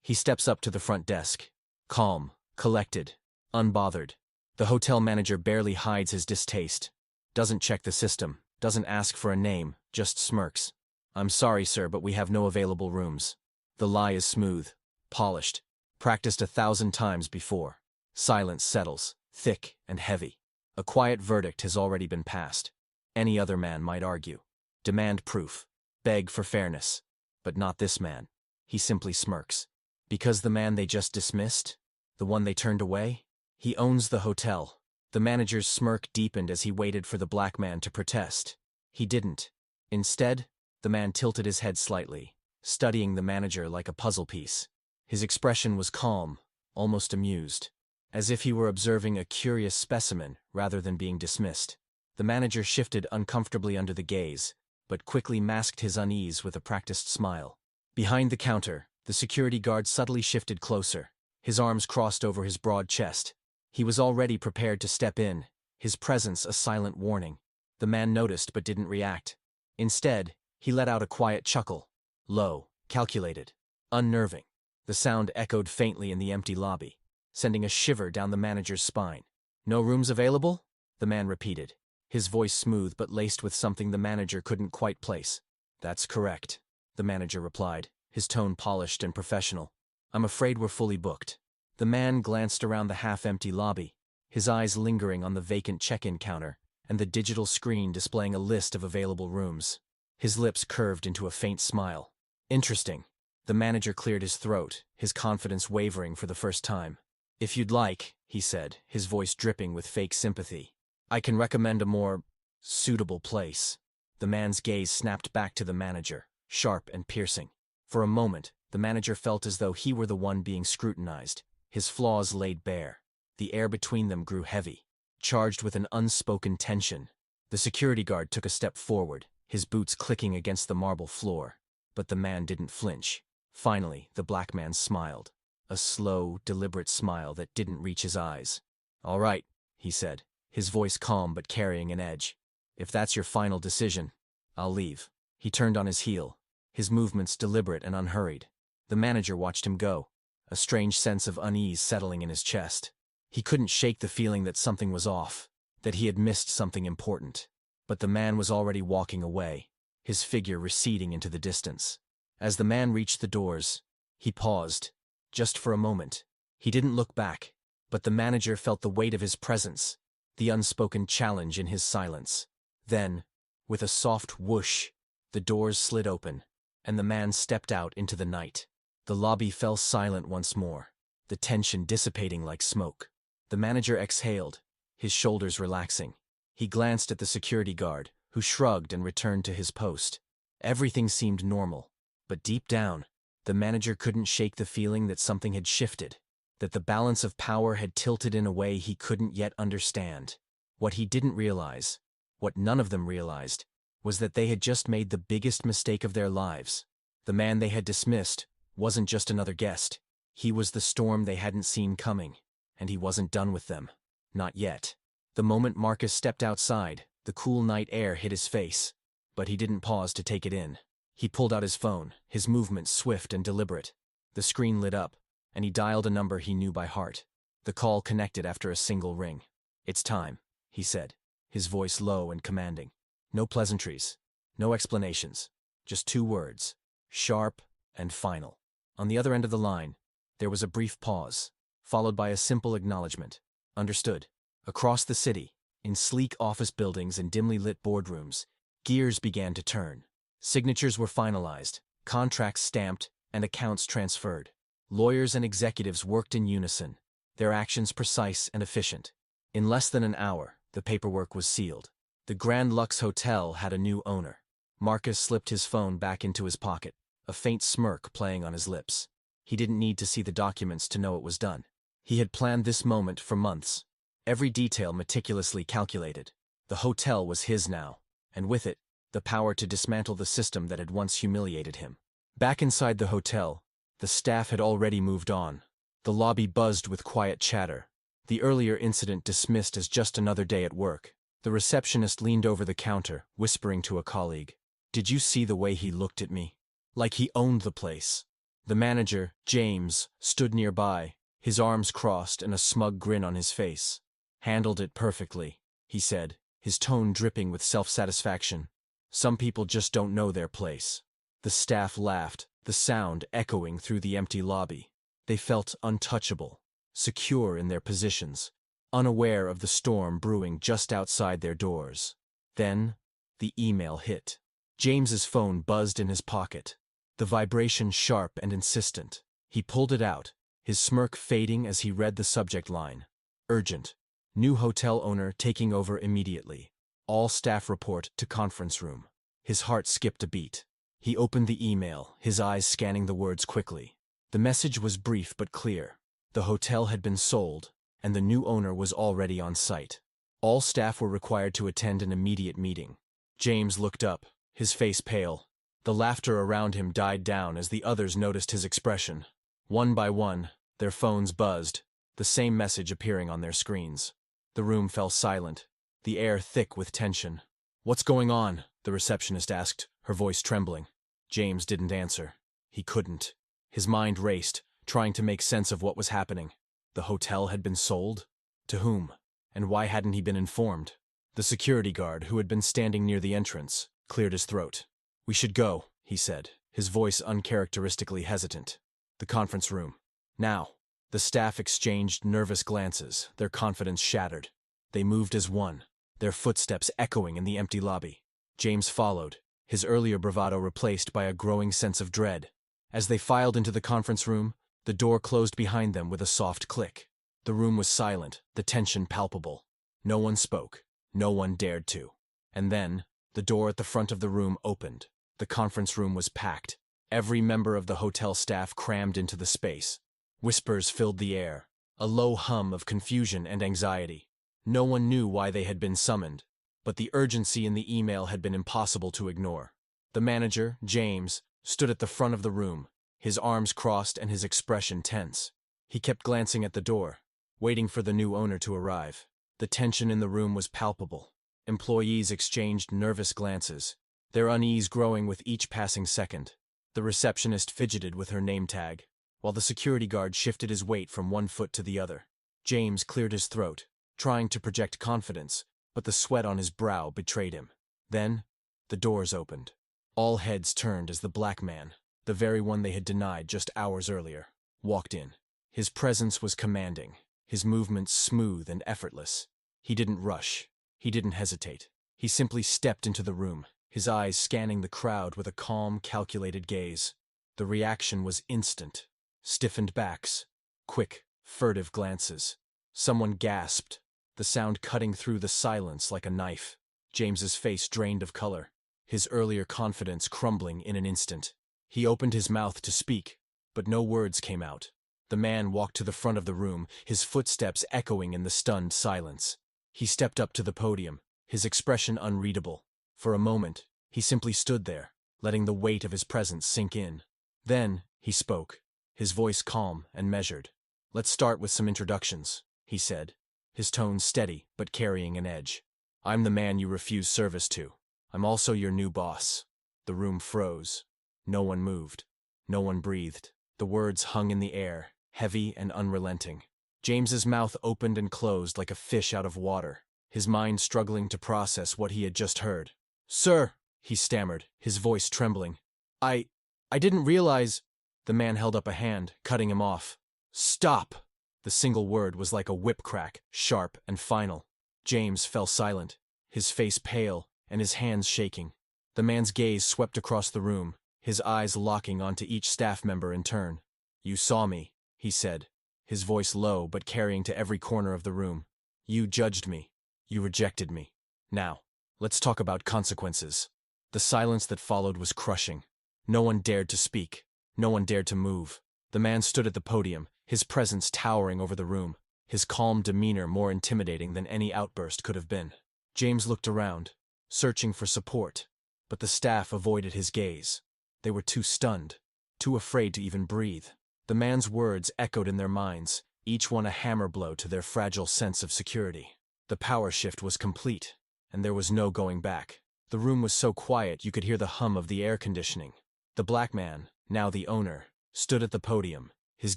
He steps up to the front desk. Calm, collected, unbothered. The hotel manager barely hides his distaste. Doesn't check the system, doesn't ask for a name, just smirks. "I'm sorry, sir, but we have no available rooms." The lie is smooth, polished, practiced 1,000 times before. Silence settles, thick and heavy. A quiet verdict has already been passed. Any other man might argue. Demand proof. Beg for fairness. But not this man. He simply smirks. Because the man they just dismissed? The one they turned away? He owns the hotel. The manager's smirk deepened as he waited for the black man to protest. He didn't. Instead, the man tilted his head slightly, studying the manager like a puzzle piece. His expression was calm, almost amused, as if he were observing a curious specimen rather than being dismissed. The manager shifted uncomfortably under the gaze, but quickly masked his unease with a practiced smile. Behind the counter, the security guard subtly shifted closer, his arms crossed over his broad chest. He was already prepared to step in, his presence a silent warning. The man noticed but didn't react. Instead, he let out a quiet chuckle. Low, calculated, unnerving. The sound echoed faintly in the empty lobby, sending a shiver down the manager's spine. "No rooms available?" the man repeated, his voice smooth but laced with something the manager couldn't quite place. "That's correct," the manager replied, his tone polished and professional. "I'm afraid we're fully booked." The man glanced around the half-empty lobby, his eyes lingering on the vacant check-in counter and the digital screen displaying a list of available rooms. His lips curved into a faint smile. "Interesting." The manager cleared his throat, his confidence wavering for the first time. "If you'd like," he said, his voice dripping with fake sympathy, "I can recommend a more suitable place." The man's gaze snapped back to the manager, sharp and piercing. For a moment, the manager felt as though he were the one being scrutinized, his flaws laid bare. The air between them grew heavy, charged with an unspoken tension. The security guard took a step forward, his boots clicking against the marble floor. But the man didn't flinch. Finally, the black man smiled. A slow, deliberate smile that didn't reach his eyes. "All right," he said, his voice calm but carrying an edge. "If that's your final decision, I'll leave." He turned on his heel, his movements deliberate and unhurried. The manager watched him go, a strange sense of unease settling in his chest. He couldn't shake the feeling that something was off, that he had missed something important. But the man was already walking away, his figure receding into the distance. As the man reached the doors, he paused, just for a moment. He didn't look back, but the manager felt the weight of his presence, the unspoken challenge in his silence. Then, with a soft whoosh, the doors slid open, and the man stepped out into the night. The lobby fell silent once more, the tension dissipating like smoke. The manager exhaled, his shoulders relaxing. He glanced at the security guard, who shrugged and returned to his post. Everything seemed normal, but deep down, the manager couldn't shake the feeling that something had shifted, that the balance of power had tilted in a way he couldn't yet understand. What he didn't realize, what none of them realized, was that they had just made the biggest mistake of their lives. The man they had dismissed wasn't just another guest. He was the storm they hadn't seen coming, and he wasn't done with them. Not yet. The moment Marcus stepped outside, the cool night air hit his face, but he didn't pause to take it in. He pulled out his phone, his movements swift and deliberate. The screen lit up, and he dialed a number he knew by heart. The call connected after a single ring. "It's time," he said, his voice low and commanding. No pleasantries, no explanations, just 2 words, sharp and final. On the other end of the line, there was a brief pause, followed by a simple acknowledgement. "Understood." Across the city, in sleek office buildings and dimly lit boardrooms, gears began to turn. Signatures were finalized, contracts stamped, and accounts transferred. Lawyers and executives worked in unison, their actions precise and efficient. In less than an hour, the paperwork was sealed. The Grand Lux Hotel had a new owner. Marcus slipped his phone back into his pocket, a faint smirk playing on his lips. He didn't need to see the documents to know it was done. He had planned this moment for months, every detail meticulously calculated. The hotel was his now, and with it, the power to dismantle the system that had once humiliated him. Back inside the hotel, the staff had already moved on. The lobby buzzed with quiet chatter, the earlier incident dismissed as just another day at work. The receptionist leaned over the counter, whispering to a colleague, "Did you see the way he looked at me? Like he owned the place." The manager, James, stood nearby, his arms crossed and a smug grin on his face. "Handled it perfectly," he said, his tone dripping with self-satisfaction. "Some people just don't know their place." The staff laughed, the sound echoing through the empty lobby. They felt untouchable, secure in their positions, unaware of the storm brewing just outside their doors. Then, the email hit. James's phone buzzed in his pocket, the vibration sharp and insistent. He pulled it out, his smirk fading as he read the subject line. "Urgent. New hotel owner taking over immediately. All staff report to conference room." His heart skipped a beat. He opened the email, his eyes scanning the words quickly. The message was brief but clear. The hotel had been sold, and the new owner was already on site. All staff were required to attend an immediate meeting. James looked up, his face pale. The laughter around him died down as the others noticed his expression. One by one, their phones buzzed, the same message appearing on their screens. The room fell silent, the air thick with tension. "What's going on?" the receptionist asked, her voice trembling. James didn't answer. He couldn't. His mind raced, trying to make sense of what was happening. The hotel had been sold? To whom? And why hadn't he been informed? The security guard, who had been standing near the entrance, cleared his throat. "We should go," he said, his voice uncharacteristically hesitant. "The conference room. Now." The staff exchanged nervous glances, their confidence shattered. They moved as one, their footsteps echoing in the empty lobby. James followed, his earlier bravado replaced by a growing sense of dread. As they filed into the conference room, the door closed behind them with a soft click. The room was silent, the tension palpable. No one spoke, no one dared to. And then, the door at the front of the room opened. The conference room was packed, every member of the hotel staff crammed into the space. Whispers filled the air, a low hum of confusion and anxiety. No one knew why they had been summoned, but the urgency in the email had been impossible to ignore. The manager, James, stood at the front of the room, his arms crossed and his expression tense. He kept glancing at the door, waiting for the new owner to arrive. The tension in the room was palpable. Employees exchanged nervous glances, their unease growing with each passing second. The receptionist fidgeted with her name tag, while the security guard shifted his weight from one foot to the other. James cleared his throat, trying to project confidence, but the sweat on his brow betrayed him. Then, the doors opened. All heads turned as the black man, the very one they had denied just hours earlier, walked in. His presence was commanding, his movements smooth and effortless. He didn't rush. He didn't hesitate. He simply stepped into the room, his eyes scanning the crowd with a calm, calculated gaze. The reaction was instant. Stiffened backs, quick, furtive glances. Someone gasped, the sound cutting through the silence like a knife. James's face drained of color, his earlier confidence crumbling in an instant. He opened his mouth to speak, but no words came out. The man walked to the front of the room, his footsteps echoing in the stunned silence. He stepped up to the podium, his expression unreadable. For a moment, he simply stood there, letting the weight of his presence sink in. Then, he spoke, his voice calm and measured. "Let's start with some introductions," he said, his tone steady but carrying an edge. "I'm the man you refused service to. I'm also your new boss." The room froze. No one moved. No one breathed. The words hung in the air, heavy and unrelenting. James's mouth opened and closed like a fish out of water, his mind struggling to process what he had just heard. "Sir," he stammered, his voice trembling. I didn't realize—" The man held up a hand, cutting him off. "Stop!" The single word was like a whip crack, sharp and final. James fell silent, his face pale and his hands shaking. The man's gaze swept across the room, his eyes locking onto each staff member in turn. "You saw me," he said, his voice low but carrying to every corner of the room. "You judged me. You rejected me. Now, let's talk about consequences." The silence that followed was crushing. No one dared to speak. No one dared to move. The man stood at the podium, his presence towering over the room, his calm demeanor more intimidating than any outburst could have been. James looked around, searching for support, but the staff avoided his gaze. They were too stunned, too afraid to even breathe. The man's words echoed in their minds, each one a hammer blow to their fragile sense of security. The power shift was complete, and there was no going back. The room was so quiet you could hear the hum of the air conditioning. The black man, now the owner, stood at the podium, his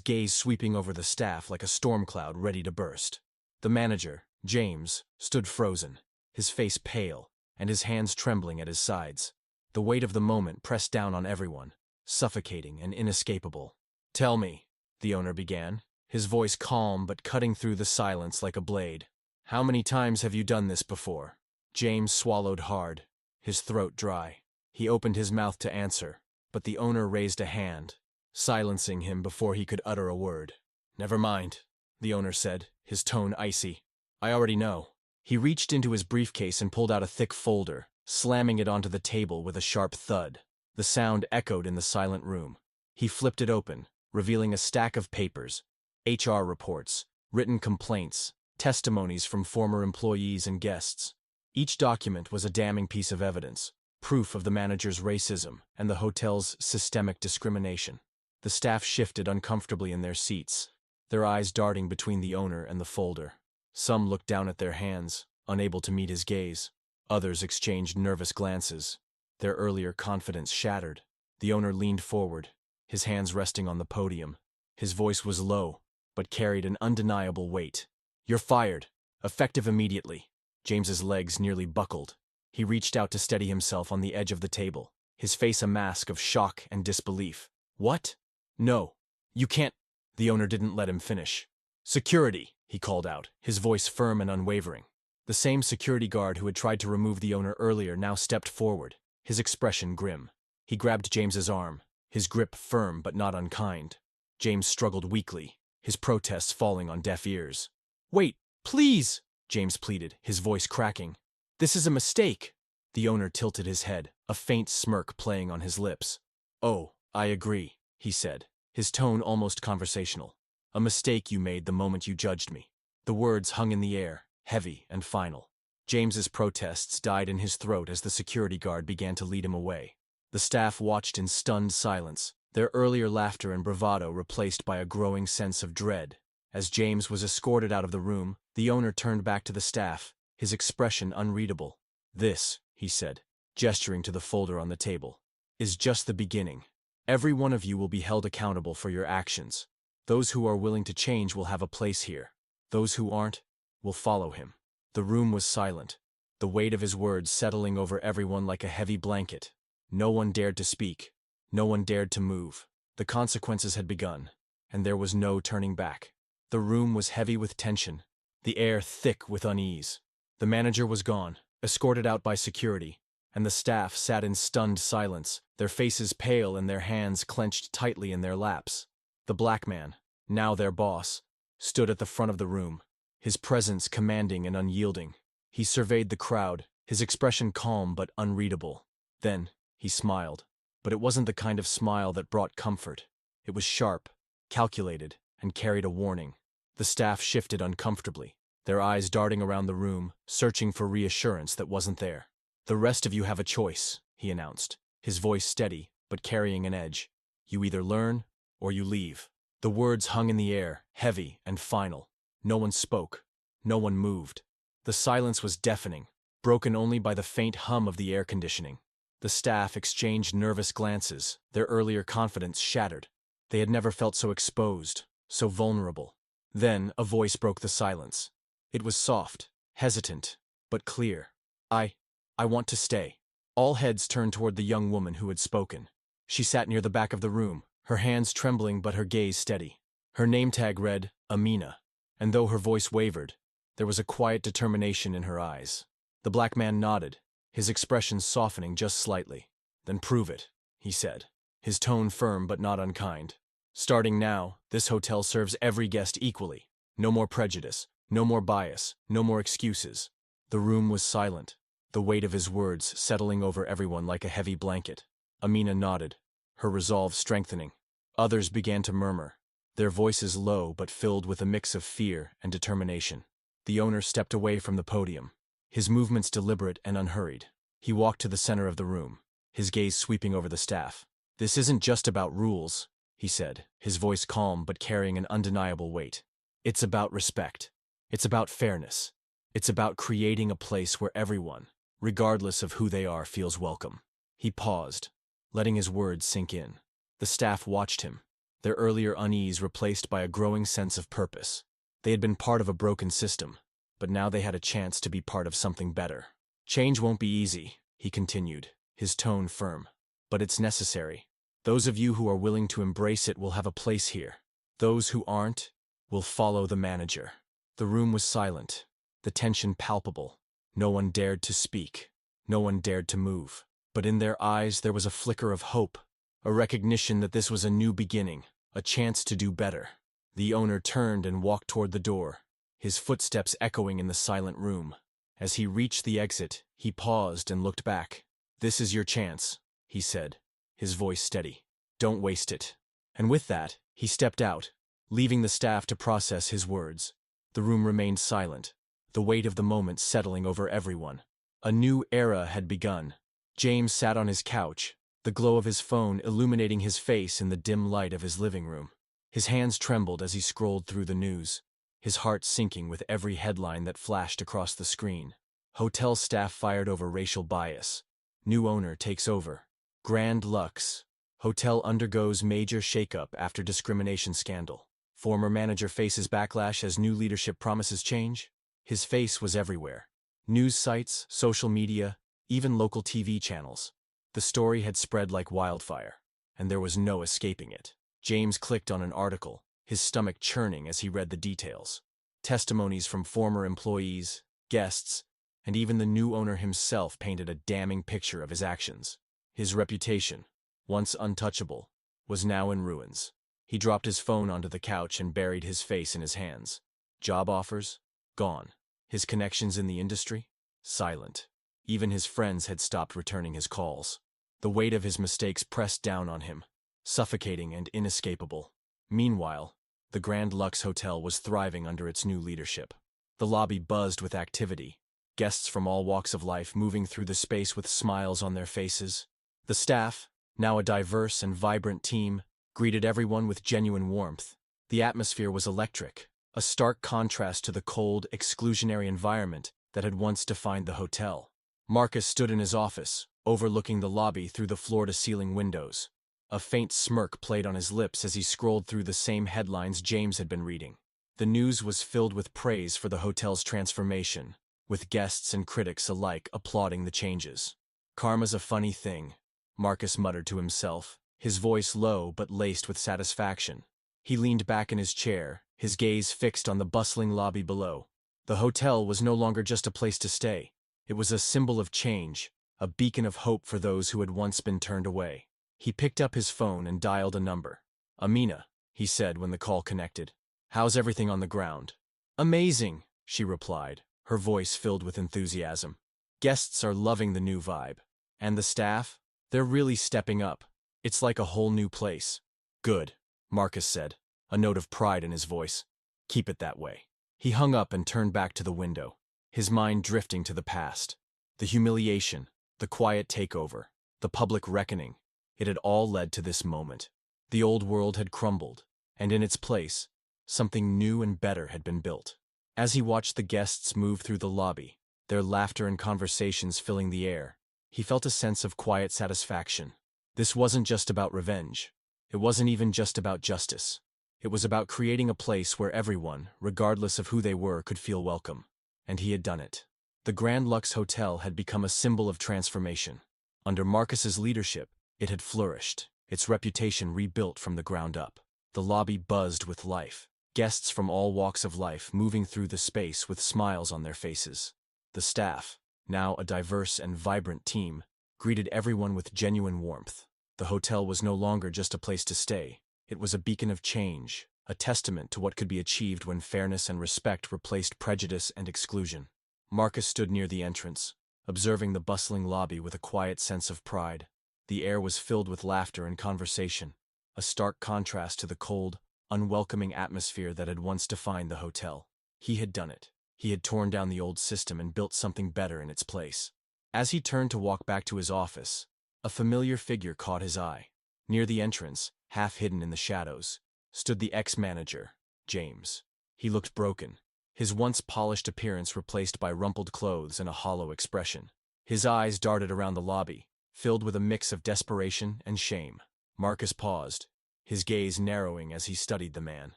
gaze sweeping over the staff like a storm cloud ready to burst. The manager, James, stood frozen, his face pale, and his hands trembling at his sides. The weight of the moment pressed down on everyone, suffocating and inescapable. "Tell me," the owner began, his voice calm but cutting through the silence like a blade. "How many times have you done this before?" James swallowed hard, his throat dry. He opened his mouth to answer, but the owner raised a hand, silencing him before he could utter a word. "Never mind," the owner said, his tone icy. "I already know." He reached into his briefcase and pulled out a thick folder, slamming it onto the table with a sharp thud. The sound echoed in the silent room. He flipped it open, revealing a stack of papers, HR reports, written complaints, testimonies from former employees and guests. Each document was a damning piece of evidence, proof of the manager's racism and the hotel's systemic discrimination. The staff shifted uncomfortably in their seats, their eyes darting between the owner and the folder. Some looked down at their hands, unable to meet his gaze. Others exchanged nervous glances, their earlier confidence shattered. The owner leaned forward, his hands resting on the podium. His voice was low, but carried an undeniable weight. "You're fired, effective immediately." James's legs nearly buckled. He reached out to steady himself on the edge of the table, his face a mask of shock and disbelief. "What? No, you can't." The owner didn't let him finish. "Security," he called out, his voice firm and unwavering. The same security guard who had tried to remove the owner earlier now stepped forward, his expression grim. He grabbed James's arm, his grip firm but not unkind. James struggled weakly, his protests falling on deaf ears. "Wait, please," James pleaded, his voice cracking. "This is a mistake." The owner tilted his head, a faint smirk playing on his lips. "Oh, I agree," he said, his tone almost conversational. "A mistake you made the moment you judged me." The words hung in the air, heavy and final. James's protests died in his throat as the security guard began to lead him away. The staff watched in stunned silence, their earlier laughter and bravado replaced by a growing sense of dread. As James was escorted out of the room, the owner turned back to the staff, his expression unreadable. "This," he said, gesturing to the folder on the table, "is just the beginning. Every one of you will be held accountable for your actions. Those who are willing to change will have a place here. Those who aren't will follow him." The room was silent, the weight of his words settling over everyone like a heavy blanket. No one dared to speak. No one dared to move. The consequences had begun, and there was no turning back. The room was heavy with tension, the air thick with unease. The manager was gone, escorted out by security, and the staff sat in stunned silence, their faces pale and their hands clenched tightly in their laps. The black man, now their boss, stood at the front of the room, his presence commanding and unyielding. He surveyed the crowd, his expression calm but unreadable. Then, he smiled. But it wasn't the kind of smile that brought comfort. It was sharp, calculated, and carried a warning. The staff shifted uncomfortably, their eyes darting around the room, searching for reassurance that wasn't there. "The rest of you have a choice," he announced, his voice steady, but carrying an edge. "You either learn, or you leave." The words hung in the air, heavy and final. No one spoke. No one moved. The silence was deafening, broken only by the faint hum of the air conditioning. The staff exchanged nervous glances, their earlier confidence shattered. They had never felt so exposed, so vulnerable. Then a voice broke the silence. It was soft, hesitant, but clear. I want to stay." All heads turned toward the young woman who had spoken. She sat near the back of the room, her hands trembling but her gaze steady. Her name tag read, Amina, and though her voice wavered, there was a quiet determination in her eyes. The black man nodded, his expression softening just slightly. "Then prove it," he said, his tone firm but not unkind. "Starting now, this hotel serves every guest equally. No more prejudice, no more bias, no more excuses." The room was silent, the weight of his words settling over everyone like a heavy blanket. Amina nodded, her resolve strengthening. Others began to murmur, their voices low but filled with a mix of fear and determination. The owner stepped away from the podium, his movements deliberate and unhurried. He walked to the center of the room, his gaze sweeping over the staff. "This isn't just about rules," he said, his voice calm but carrying an undeniable weight. "It's about respect. It's about fairness. It's about creating a place where everyone, regardless of who they are, feels welcome." He paused, letting his words sink in. The staff watched him, their earlier unease replaced by a growing sense of purpose. They had been part of a broken system, but now they had a chance to be part of something better. Change won't be easy, he continued, his tone firm. But it's necessary. Those of you who are willing to embrace it will have a place here. Those who aren't will follow the manager. The room was silent, the tension palpable. No one dared to speak. No one dared to move. But in their eyes there was a flicker of hope, a recognition that this was a new beginning, a chance to do better. The owner turned and walked toward the door, his footsteps echoing in the silent room. As he reached the exit, he paused and looked back. "This is your chance," he said, his voice steady. "Don't waste it." And with that, he stepped out, leaving the staff to process his words. The room remained silent, the weight of the moment settling over everyone. A new era had begun. James sat on his couch, the glow of his phone illuminating his face in the dim light of his living room. His hands trembled as he scrolled through the news, his heart sinking with every headline that flashed across the screen. Hotel staff fired over racial bias. New owner takes over. Grand Lux. Hotel undergoes major shakeup after discrimination scandal. Former manager faces backlash as new leadership promises change. His face was everywhere. News sites, social media, even local TV channels. The story had spread like wildfire, and there was no escaping it. James clicked on an article, his stomach churning as he read the details. Testimonies from former employees, guests, and even the new owner himself painted a damning picture of his actions. His reputation, once untouchable, was now in ruins. He dropped his phone onto the couch and buried his face in his hands. Job offers? Gone. His connections in the industry? Silent. Even his friends had stopped returning his calls. The weight of his mistakes pressed down on him, suffocating and inescapable. Meanwhile, the Grand Lux Hotel was thriving under its new leadership. The lobby buzzed with activity, guests from all walks of life moving through the space with smiles on their faces. The staff, now a diverse and vibrant team, greeted everyone with genuine warmth. The atmosphere was electric, a stark contrast to the cold, exclusionary environment that had once defined the hotel. Marcus stood in his office, overlooking the lobby through the floor-to-ceiling windows. A faint smirk played on his lips as he scrolled through the same headlines James had been reading. The news was filled with praise for the hotel's transformation, with guests and critics alike applauding the changes. "Karma's a funny thing," Marcus muttered to himself, his voice low but laced with satisfaction. He leaned back in his chair, his gaze fixed on the bustling lobby below. The hotel was no longer just a place to stay. It was a symbol of change, a beacon of hope for those who had once been turned away. He picked up his phone and dialed a number. "Amina," he said when the call connected. "How's everything on the ground?" "Amazing," she replied, her voice filled with enthusiasm. "Guests are loving the new vibe. And the staff? They're really stepping up. It's like a whole new place." "Good," Marcus said, a note of pride in his voice. "Keep it that way." He hung up and turned back to the window, his mind drifting to the past. The humiliation, the quiet takeover, the public reckoning. It had all led to this moment. The old world had crumbled, and in its place, something new and better had been built. As he watched the guests move through the lobby, their laughter and conversations filling the air, he felt a sense of quiet satisfaction. This wasn't just about revenge. It wasn't even just about justice. It was about creating a place where everyone, regardless of who they were, could feel welcome. And he had done it. The Grand Lux Hotel had become a symbol of transformation. Under Marcus's leadership, it had flourished, its reputation rebuilt from the ground up. The lobby buzzed with life, guests from all walks of life moving through the space with smiles on their faces. The staff, now a diverse and vibrant team, greeted everyone with genuine warmth. The hotel was no longer just a place to stay. It was a beacon of change, a testament to what could be achieved when fairness and respect replaced prejudice and exclusion. Marcus stood near the entrance, observing the bustling lobby with a quiet sense of pride. The air was filled with laughter and conversation, a stark contrast to the cold, unwelcoming atmosphere that had once defined the hotel. He had done it. He had torn down the old system and built something better in its place. As he turned to walk back to his office, a familiar figure caught his eye. Near the entrance, half hidden in the shadows, stood the ex-manager, James. He looked broken, his once polished appearance replaced by rumpled clothes and a hollow expression. His eyes darted around the lobby, filled with a mix of desperation and shame. Marcus paused, his gaze narrowing as he studied the man.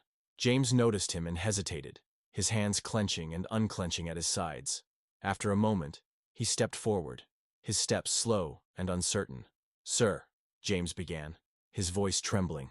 James noticed him and hesitated, his hands clenching and unclenching at his sides. After a moment, he stepped forward, his steps slow and uncertain. "Sir," James began, his voice trembling.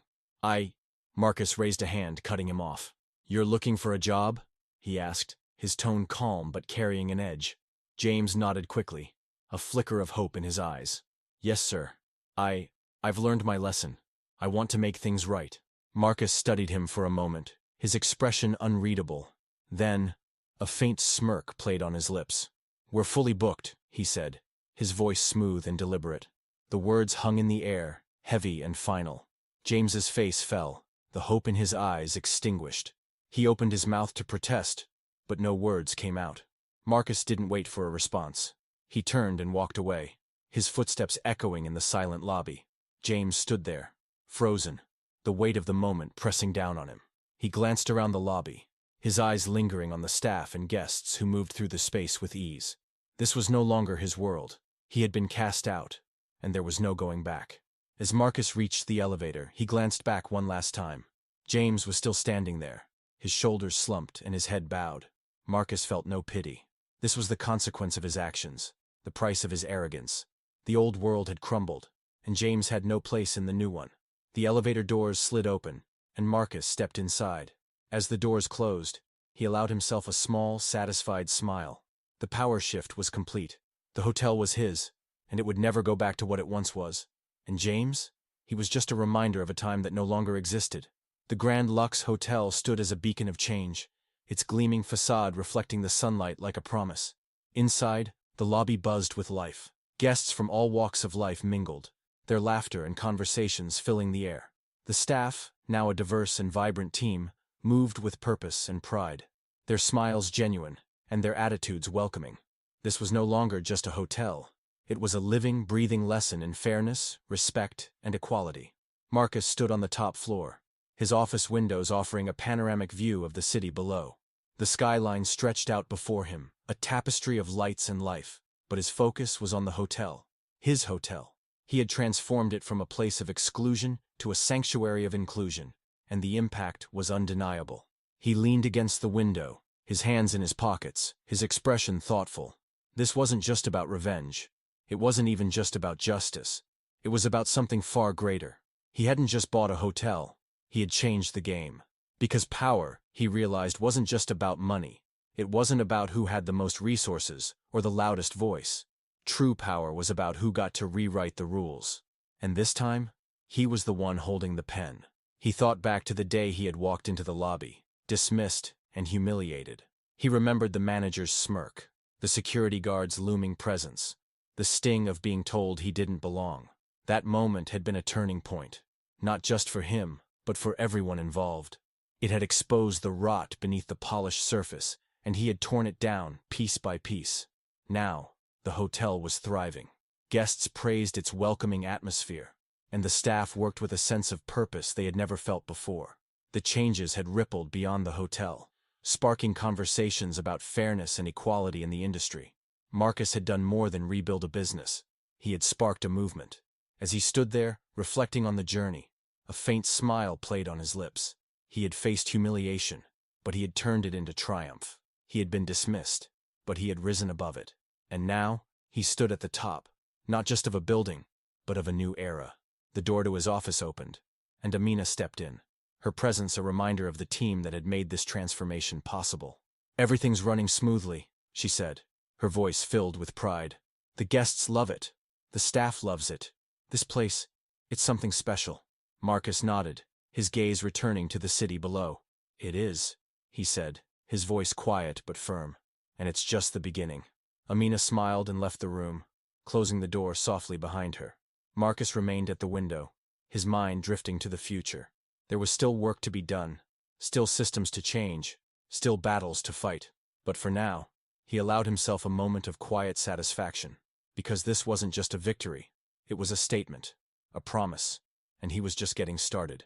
Marcus raised a hand, cutting him off. "You're looking for a job?" he asked, his tone calm but carrying an edge. James nodded quickly, a flicker of hope in his eyes. "Yes, sir. I've learned my lesson. I want to make things right." Marcus studied him for a moment, his expression unreadable. Then, a faint smirk played on his lips. "We're fully booked," he said, his voice smooth and deliberate. The words hung in the air, heavy and final. James's face fell, the hope in his eyes extinguished. He opened his mouth to protest, but no words came out. Marcus didn't wait for a response. He turned and walked away, his footsteps echoing in the silent lobby. James stood there, frozen, the weight of the moment pressing down on him. He glanced around the lobby, his eyes lingering on the staff and guests who moved through the space with ease. This was no longer his world. He had been cast out, and there was no going back. As Marcus reached the elevator, he glanced back one last time. James was still standing there, his shoulders slumped and his head bowed. Marcus felt no pity. This was the consequence of his actions, the price of his arrogance. The old world had crumbled, and James had no place in the new one. The elevator doors slid open, and Marcus stepped inside. As the doors closed, he allowed himself a small, satisfied smile. The power shift was complete. The hotel was his, and it would never go back to what it once was. And James? He was just a reminder of a time that no longer existed. The Grand Lux Hotel stood as a beacon of change, its gleaming facade reflecting the sunlight like a promise. Inside, the lobby buzzed with life. Guests from all walks of life mingled, their laughter and conversations filling the air. The staff, now a diverse and vibrant team, moved with purpose and pride, their smiles genuine, and their attitudes welcoming. This was no longer just a hotel. It was a living, breathing lesson in fairness, respect, and equality. Marcus stood on the top floor, his office windows offering a panoramic view of the city below. The skyline stretched out before him, a tapestry of lights and life, but his focus was on the hotel. His hotel. He had transformed it from a place of exclusion to a sanctuary of inclusion, and the impact was undeniable. He leaned against the window, his hands in his pockets, his expression thoughtful. This wasn't just about revenge. It wasn't even just about justice. It was about something far greater. He hadn't just bought a hotel. He had changed the game. Because power, he realized, wasn't just about money. It wasn't about who had the most resources or the loudest voice. True power was about who got to rewrite the rules. And this time, he was the one holding the pen. He thought back to the day he had walked into the lobby, dismissed and humiliated. He remembered the manager's smirk, the security guard's looming presence, the sting of being told he didn't belong. That moment had been a turning point, not just for him, but for everyone involved. It had exposed the rot beneath the polished surface, and he had torn it down, piece by piece. Now, the hotel was thriving. Guests praised its welcoming atmosphere, and the staff worked with a sense of purpose they had never felt before. The changes had rippled beyond the hotel, sparking conversations about fairness and equality in the industry. Marcus had done more than rebuild a business. He had sparked a movement. As he stood there, reflecting on the journey, a faint smile played on his lips. He had faced humiliation, but he had turned it into triumph. He had been dismissed, but he had risen above it. And now, he stood at the top, not just of a building, but of a new era. The door to his office opened, and Amina stepped in, her presence a reminder of the team that had made this transformation possible. "Everything's running smoothly," she said, her voice filled with pride. "The guests love it. The staff loves it. This place, it's something special." Marcus nodded, his gaze returning to the city below. "It is," he said, his voice quiet but firm. "And it's just the beginning." Amina smiled and left the room, closing the door softly behind her. Marcus remained at the window, his mind drifting to the future. There was still work to be done, still systems to change, still battles to fight. But for now, he allowed himself a moment of quiet satisfaction, because this wasn't just a victory, it was a statement, a promise, and he was just getting started.